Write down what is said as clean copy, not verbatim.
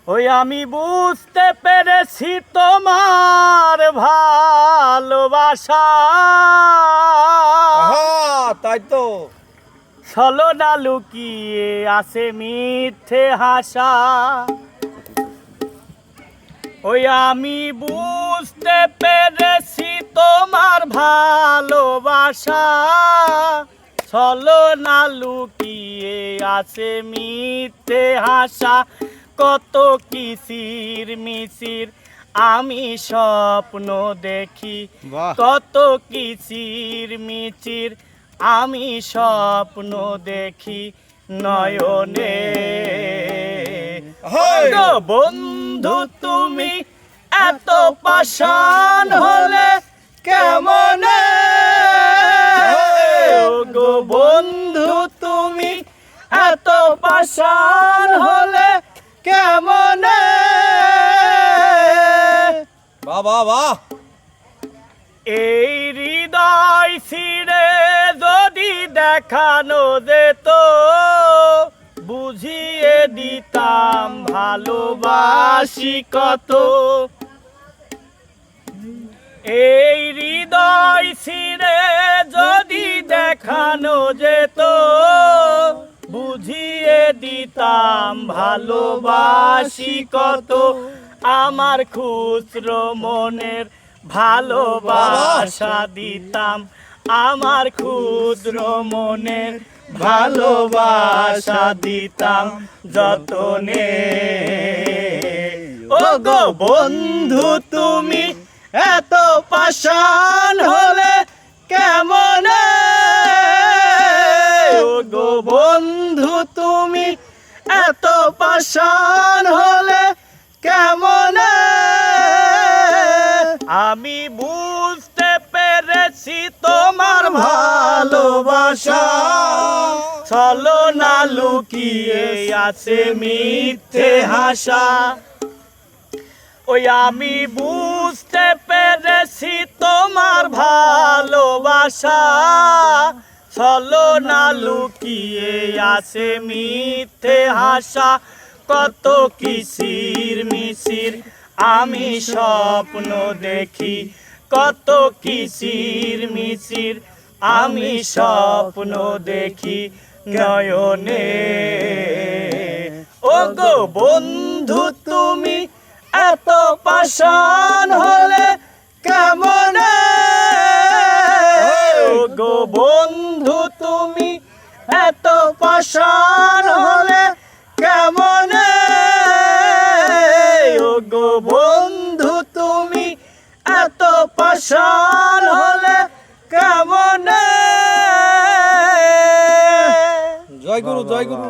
ওই আমি বুঝতে পেরেছি তোমার ভালোবাসা, তাই তো ছলনা লুকিয়ে আছে মিথ্যে হাসা। ওই আমি বুঝতে পেরেছি তোমার ভালোবাসা, ছলনা লুকিয়ে আছে মিথ্যে হাসা। কত কিসির মিছির আমি স্বপ্ন দেখি, বাহ। কত কিসির মিছির আমি স্বপ্ন দেখি নয়নে। গো বন্ধু তুমি এত পাষাণ হলে কেমনে, গো বন্ধু তুমি এত পাষাণ হলে কেমনে। বাহ বাহ বাহ। এই হৃদয় ছিঁড়ে যদি দেখানো যেত, বুঝিয়ে দিতাম ভালোবাসি কত। এই হৃদয় ছিঁড়ে যদি দেখানো যেত, বুঝিয়ে দিতাম ভালোবাসি কত। আমার খুচরো মনের ভালোবাসা দিতাম, আমার ক্ষুদ্র মনের ভালোবাসা দিতাম যতনে। ও গো বন্ধু তুমি এত পাষাণ হলে কেমনে, ও গো বন্ধু তুমি এত পাষাণ হলে কেমনে। আমি বুঝতে পেরেছি তোমার ভালোবাসা, ছলনা লুকিয়ে আছে মিথ্যে হাসা। ওই আমি বুঝতে পেরেছি তোমার ভালোবাসা, ছলনা লুকিয়ে আছে মিথ্যে হাসা। কত কিসির মিছির আমি স্বপ্ন দেখি, কত কিসির মিছির আমি স্বপ্ন দেখি নয়নে। ও গো বন্ধু তুমি এত পাষাণ হলে কেমনে, ও গো বন্ধু তুমি এত পাষাণ হলে কেমনে, ও গো বন্ধু তুমি এত পাষাণ হলে কেমনে। জয় গুরু জয় গুরু।